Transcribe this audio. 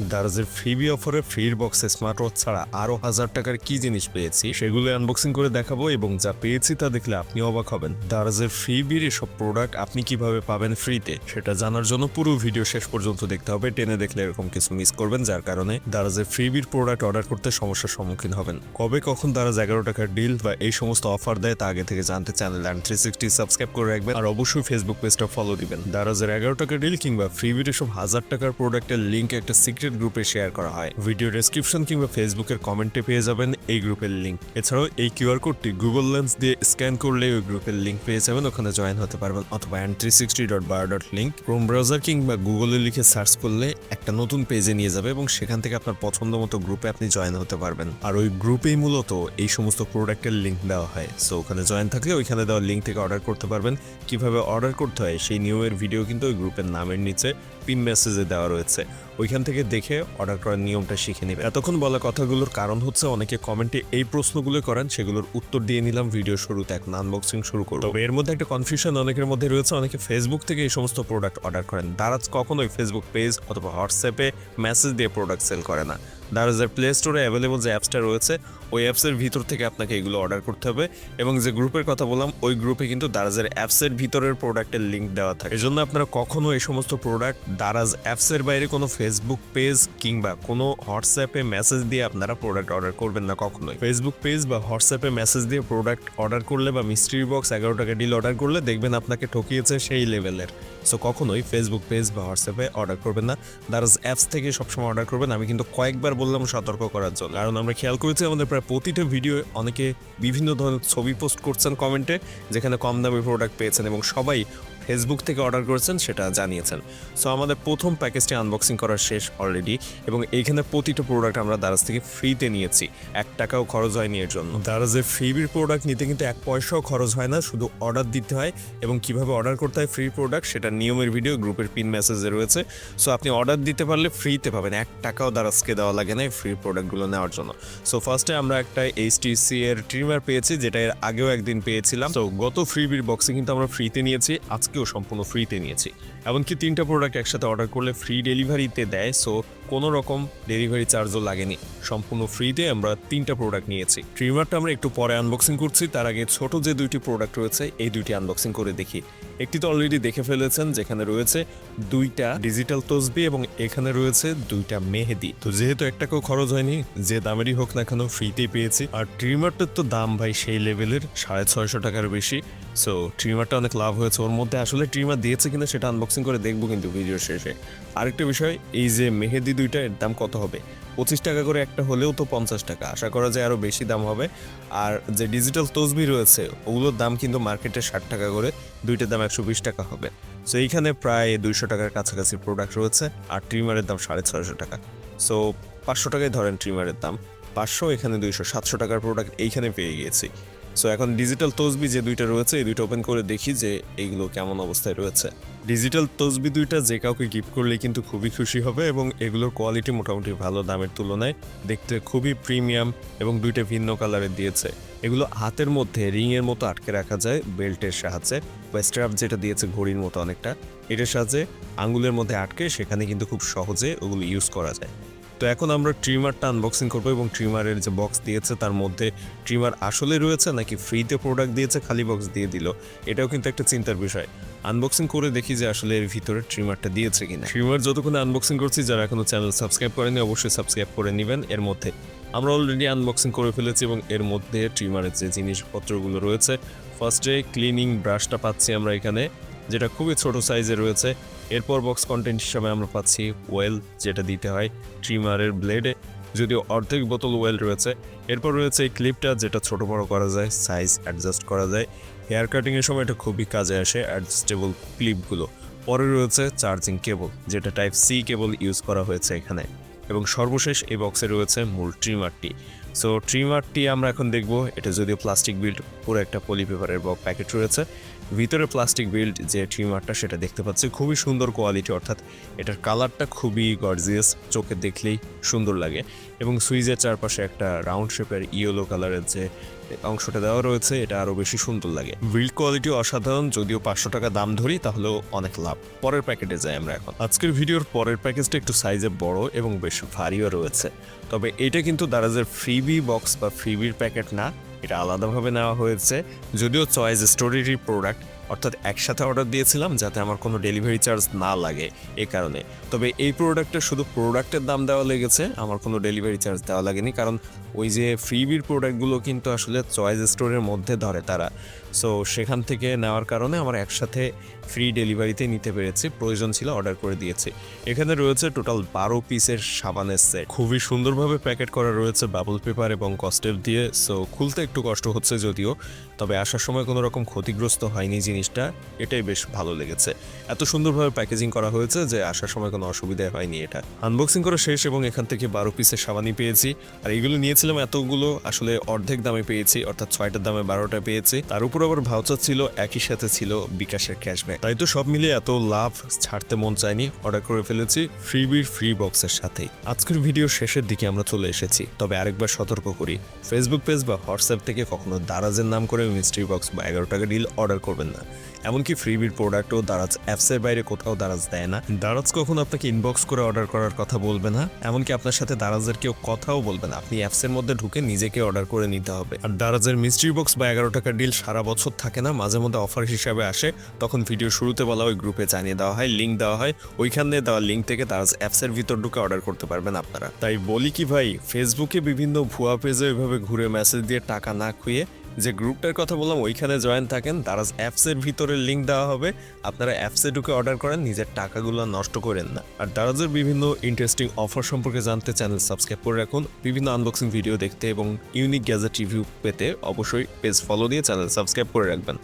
দারাজের ফ্রিবি অফারে ফ্রির বক্সে smart watch ছাড়া আরও 1000 টাকার কি জিনিস পেয়েছি সেগুলো আনবক্সিং করে দেখাবো এবং যা পেয়েছি তা দেখলে আপনি অবাক হবেন। দারাজের ফ্রিবির এসব প্রোডাক্ট আপনি কিভাবে পাবেন ফ্রিতে সেটা জানার জন্য পুরো ভিডিও শেষ পর্যন্ত দেখতে হবে। টেনে দেখলে এরকম কিছু মিস করবেন, যার কারণে দারাজের ফ্রিবির প্রোডাক্ট অর্ডার করতে সমস্যার সম্মুখীন হবেন। কবে কখন দারাজ 11 টাকার ডিল বা এই সমস্ত অফার দেয় তা আগে থেকে জানতে চ্যানেল অ্যান্ড 360 সাবস্ক্রাইব করে রাখবেন আর অবশ্যই ফেসবুক পেজটা ফলো দিবেন। দারাজের 11 টাকার ডিল কিংবা ফ্রিবির এসব 1000 টাকার প্রোডাক্টের লিঙ্ক একটা সিক্রেট গ্রুপে শেয়ার করা হয়। ভিডিও ডেসক্রিপশন কিংবা ফেসবুকের কমেন্টে পেয়ে যাবেন এই গ্রুপের লিঙ্ক। এছাড়াও এই কিউআর কোডটি গুগল লেন্স দিয়ে স্ক্যান করলে ওই গ্রুপের লিঙ্ক পেয়ে যাবেন, ওখানে জয়েন হতে পারবেন। অথবা and360.bio.link ক্রোম ব্রাউজার কিংবা গুগলে লিখে সার্চ করলে একটা নতুন পেজে নিয়ে যাবে এবং সেখান থেকে আপনার পছন্দ মতো গ্রুপে আপনি জয়েন হতে পারবেন। আর ওই গ্রুপেই মূলত এই সমস্ত প্রোডাক্টের লিঙ্ক দেওয়া হয়। সো ওখানে জয়েন থাকলে ওইখানে দেওয়া লিঙ্ক থেকে অর্ডার করতে পারবেন। কিভাবে অর্ডার করতে হয় সেই নিয়মের ভিডিও কিন্তু ওই গ্রুপের নামের নিচে পিন মেসেজে দেওয়া রয়েছে, ওইখান থেকে দেখে অর্ডার করার নিয়মটা শিখে নেবে। এতক্ষণ বলা কথাগুলোর কারণ হচ্ছে অনেকে কমেন্টে এই প্রশ্নগুলো করেন, সেগুলোর উত্তর দিয়ে নিলাম ভিডিও শুরুতে। এখন আনবক্সিং শুরু করব। তবে এর মধ্যে একটা কনফিউশন অনেকের মধ্যে রয়েছে, অনেকে ফেসবুক থেকে এই সমস্ত প্রোডাক্ট অর্ডার করেন। দারাজ কখনোই ফেসবুক পেজ অথবা হোয়াটসঅ্যাপে মেসেজ দিয়ে প্রোডাক্ট সেল করে না। দারাজের প্লে স্টোরে অ্যাভেলেবল যে অ্যাপসটা রয়েছে ওই অ্যাপসের ভিতর থেকে আপনাকে এগুলো অর্ডার করতে হবে এবং যে গ্রুপের কথা বললাম ওই গ্রুপে কিন্তু দারাজের অ্যাপসের ভিতরের প্রোডাক্টের লিঙ্ক দেওয়া থাকে। এজন্য আপনারা কখনো এই সমস্ত প্রোডাক্ট দারাজ অ্যাপসের বাইরে কোনো ফেসবুক পেজ কিংবা কোনো হোয়াটসঅ্যাপে মেসেজ দিয়ে আপনারা প্রোডাক্ট অর্ডার করবেন না কখনোই। ফেসবুক পেজ বা হোয়াটসঅ্যাপে মেসেজ দিয়ে প্রোডাক্ট অর্ডার করলে বা মিস্ট্রি বক্স 11 টাকা ডিল অর্ডার করলে দেখবেন আপনাকে ঠকিয়েছে সেই লেভেলের। সো কখনোই ফেসবুক পেজ বা হোয়াটসঅ্যাপে অর্ডার করবেন না, দারাজ অ্যাপস থেকে সবসময় অর্ডার করবেন। আমি কিন্তু কয়েকবার বললাম সতর্ক করার জন্য, কারণ আমরা খেয়াল করেছি আমাদের প্রায় প্রতিটা ভিডিও অনেকে বিভিন্ন ধরনের ছবি পোস্ট করছেন কমেন্টে যেখানে কম দামি প্রোডাক্ট পেয়েছেন এবং সবাই ফেসবুক থেকে অর্ডার করেছেন সেটা জানিয়েছেন। সো আমাদের প্রথম প্যাকেজটি আনবক্সিং করা শেষ অলরেডি এবং এইখানে প্রতিটা প্রোডাক্ট আমরা দারাজ থেকে ফ্রিতে নিয়েছি, 1 টাকাও খরচ হয়নি এর জন্য। দারাজের ফ্রিবির প্রোডাক্ট নিতে কিন্তু 1 পয়সাও খরচ হয় না, শুধু অর্ডার দিতে হয় এবং কিভাবে অর্ডার করতে হয় ফ্রি প্রোডাক্ট সেটা নিয়মের ভিডিও গ্রুপের পিন মেসেজে রয়েছে। সো আপনি অর্ডার দিতে পারলে ফ্রিতে পাবেন, 1 টাকাও দারাজকে দেওয়া লাগে না ফ্রি প্রোডাক্টগুলো নেওয়ার জন্য। সো ফার্স্টে আমরা একটা HTC এর ট্রিমার পেয়েছি, যেটা এর আগেও একদিন পেয়েছিলাম। তো গত ফ্রিবির বক্সে কিন্তু আমরা ফ্রিতে নিয়েছি, আজকেও সম্পূর্ণ ফ্রিতে নিয়েছি। এমনকি 3টা প্রোডাক্ট একসাথে অর্ডার করলে ফ্রি ডেলিভারিতে দেয়, সো কোনো রকম ডেলিভারি চার্জও লাগেনি, সম্পূর্ণ ফ্রিতে আমরা 3টা প্রোডাক্ট নিয়েছি। ট্রিমারটা আমরা একটু পরে আনবক্সিং করছি, তার আগে ছোট যে 2টি প্রোডাক্ট রয়েছে এই 2টি আনবক্সিং করে দেখি। একটি তো অলরেডি দেখে ফেলেছেন, যেখানে রয়েছে 2টা ডিজিটাল তসবি এবং এখানে রয়েছে 2টা মেহেদি। তো যেহেতু 1 টাকাও খরচ হয়নি, যে দামেরই হোক না কেন ফ্রিতেই পেয়েছি। আর ট্রিমারটার তো দাম ভাই সেই লেভেলের, 650 টাকার বেশি। সো ট্রিমারটা অনেক লাভ হয়েছে। ওর মধ্যে আসলে ট্রিমার দিয়েছে কিনা সেটা আনবক্সিং করে দেখবো কিন্তু ভিডিও শেষে। আরেকটা বিষয়, এই যে মেহেদি 2টা এর দাম কত হবে? 25 টাকা করে একটা হলেও তো 50 টাকা, আশা করা যায় আরও বেশি দাম হবে। আর যে ডিজিটাল তসবি রয়েছে ওগুলোর দাম কিন্তু মার্কেটে 60 টাকা করে, 2টার দাম 120 টাকা হবে। সো এইখানে প্রায় 200 টাকার কাছাকাছি প্রোডাক্ট রয়েছে আর ট্রিমারের দাম 650 টাকা। সো 500 টাকায় ধরেন ট্রিমারের দাম, 500 এখানে 200, 700 টাকার প্রোডাক্ট এইখানে পেয়ে গিয়েছি। সো এখন ডিজিটাল তসবি যে 2টা রয়েছে এই 2টা ওপেন করে দেখি যে এইগুলো কেমন অবস্থায় রয়েছে। ডিজিটাল তসবি 2টা যে কাউকে গিফট করলে কিন্তু খুবই খুশি হবে এবং এগুলোর কোয়ালিটি মোটামুটি ভালো, দামের তুলনায় দেখতে খুবই প্রিমিয়াম এবং 2টা ভিন্ন কালারের দিয়েছে। এগুলো হাতের মধ্যে রিংয়ের মতো আটকে রাখা যায় বেল্টের সাহায্যে, বা স্ট্র্যাপ যেটা দিয়েছে ঘড়ির মতো অনেকটা, এটার সাহায্যে আঙ্গুলের মধ্যে আটকে সেখানে কিন্তু খুব সহজে ওগুলো ইউজ করা যায়। তো এখন আমরা ট্রিমারটা আনবক্সিং করবো এবং ট্রিমারের যে বক্স দিয়েছে তার মধ্যে ট্রিমার আসলে রয়েছে নাকি ফ্রিতে প্রোডাক্ট দিয়েছে খালি বক্স দিয়ে দিল, এটাও কিন্তু একটা চিন্তার বিষয়। আনবক্সিং করে দেখি যে আসলে এর ভিতরে ট্রিমারটা দিয়েছে কিনা। ট্রিমার যতক্ষণ আনবক্সিং করছি, যারা এখনো চ্যানেল সাবস্ক্রাইব করেনি অবশ্যই সাবস্ক্রাইব করে নেবেন। এর মধ্যে আমরা অলরেডি আনবক্সিং করে ফেলেছি এবং এর মধ্যে ট্রিমারের যে জিনিসপত্রগুলো রয়েছে, ফার্স্টে ক্লিনিং ব্রাশটা পাচ্ছি আমরা এখানে, যেটা খুবই ছোট সাইজে রয়েছে। এরপর বক্স কন্টেন্ট হিসাবে আমরা পাচ্ছি ওয়েল, যেটা দিতে হয় ট্রিমারের ব্লেডে, যদিও অর্ধেক বোতল ওয়েল রয়েছে। এরপর রয়েছে এই ক্লিপটা, যেটা ছোট বড় করা যায়, সাইজ অ্যাডজাস্ট করা যায়, হেয়ার কাটিংয়ের সময় এটা খুবই কাজে আসে অ্যাডজাস্টেবল ক্লিপগুলো। পরে রয়েছে চার্জিং কেবল, যেটা টাইপ সি কেবল ইউজ করা হয়েছে এখানে। এবং সর্বশেষ এই বক্সে রয়েছে মূল ট্রিমারটি। সো ট্রিমারটি আমরা এখন দেখব। এটা যদিও প্লাস্টিক বিল্ড, পুরো একটা পলি পেপারের প্যাকেট রয়েছে ভিতরে প্লাস্টিক বিল্ড যে ট্রিমারটা সেটা দেখতে পাচ্ছি, খুবই সুন্দর কোয়ালিটি, অর্থাৎ এটার কালারটা খুবই গর্জিয়াস, চোখে দেখলেই সুন্দর লাগে। এবং সুইচের চারপাশে একটা রাউন্ড শেপের ইয়েলো কালারের যে অংশটা দেওয়া রয়েছে, এটা আরও বেশি সুন্দর লাগে। বিল্ড কোয়ালিটি অসাধারণ, যদিও 500 টাকা দাম ধরি তাহলেও অনেক লাভ। পরের প্যাকেটে যাই আমরা এখন। আজকের ভিডিওর পরের প্যাকেজটা একটু সাইজে বড় এবং বেশ ভারীও রয়েছে, তবে এটা কিন্তু দারাজের ফ্রিবি বক্স বা ফ্রিবির প্যাকেট না, এটা আলাদাভাবে নেওয়া হয়েছে। যদিও চয়েস স্টোরেরই প্রোডাক্ট, অর্থাৎ একসাথে অর্ডার দিয়েছিলাম যাতে আমার কোনো ডেলিভারি চার্জ না লাগে এই কারণে। তবে এই প্রোডাক্টে শুধু প্রোডাক্টের দাম দেওয়া লেগেছে, আমার কোনো ডেলিভারি চার্জ দেওয়া লাগেনি, কারণ ওই যে ফ্রিবির প্রোডাক্টগুলো কিন্তু আসলে চয়েস স্টোরের মধ্যে ধরে তারা। সো সেখান থেকে নেওয়ার কারণে আমার একসাথে ফ্রি ডেলিভারিতে নিতে পেরেছি, প্রয়োজন ছিল অর্ডার করে দিয়েছি। এখানে রয়েছে টোটাল 12 পিসের সাবানের সেট, খুবই সুন্দরভাবে প্যাকেট করা রয়েছে বাবল পেপার এবং কস্টেপ দিয়ে। সো খুলতে একটু কষ্ট হচ্ছে যদিও, তবে আসার সময় কোনো রকম ক্ষতিগ্রস্ত হয়নি জিনিসটা, এটাই বেশ ভালো লেগেছে। এত সুন্দরভাবে প্যাকেজিং করা হয়েছে যে আসার সময় কোনো অসুবিধা হয়নি। এটা আনবক্সিং করা শেষ এবং এখান থেকে 12 পিসের সাবানই পেয়েছি। আর এইগুলো নিয়েছিলাম এতগুলো আসলে অর্ধেক দামে পেয়েছি, অর্থাৎ 6টার দামে 12টা পেয়েছি। তার উপর আবার ভাউচার ছিল, একই সাথে ছিল বিকাশের ক্যাশব্যাক। তাই তো সব মিলিয়ে এত লাভ ছাড়তে মন চায়নি, অর্ডার করে ফেলেছি ফ্রিবির ফ্রি বক্সের সাথেই। আজকের ভিডিও শেষের দিকে আমরা চলে এসেছি, তবে আরেকবার সতর্ক করি, ফেসবুক পেজ বা হোয়াটসঅ্যাপ থেকে কখনো দারাজের নাম করে মিস্ট্রি বক্স বা 11 টাকা ডিল অর্ডার করবেন না। এমনকি ফ্রিবির প্রোডাক্টও দারাজ অ্যাপসের বাইরে কোথাও দারাজ দেয় না। দারাজ কখনো আপনাকে ইনবক্স করে অর্ডার করার কথা বলবে না, এমনকি আপনার সাথে দারাজের কেউ কথাও বলবে না। আপনি অ্যাপসের মধ্যে ঢুকে নিজেকে অর্ডার করে নিতে হবে। আর দারাজের মিস্ট্রি বক্স বা 11 টাকা ডিল সারা বছর থাকে না, মাঝে মধ্যে অফার হিসাবে আসে, তখন ভিডিও শুরুতে বলা ওই গ্রুপে জানিয়ে দেওয়া হয়, লিঙ্ক দেওয়া হয়, ওইখানে দেওয়া লিঙ্ক থেকে দারাজ অ্যাপসের ভিতর ঢুকে অর্ডার করতে পারবেন আপনারা। তাই বলি কি ভাই, ফেসবুকে বিভিন্ন ভুয়া পেজে ওইভাবে ঘুরে মেসেজ দিয়ে টাকা না খুঁয়ে যে গ্রুপটার কথা বললাম ওইখানে জয়েন থাকেন, দারাজ অ্যাপসের ভিতরে লিঙ্ক দেওয়া হবে, আপনারা অ্যাপসে ঢুকে অর্ডার করেন, নিজের টাকাগুলো নষ্ট করেন না। আর দারাজের বিভিন্ন ইন্টারেস্টিং অফার সম্পর্কে জানতে চ্যানেল সাবস্ক্রাইব করে রাখুন, বিভিন্ন আনবক্সিং ভিডিও দেখতে এবং ইউনিক গ্যাজেট রিভিউ পেতে অবশ্যই পেজ ফলো দিয়ে চ্যানেল সাবস্ক্রাইব করে রাখবেন।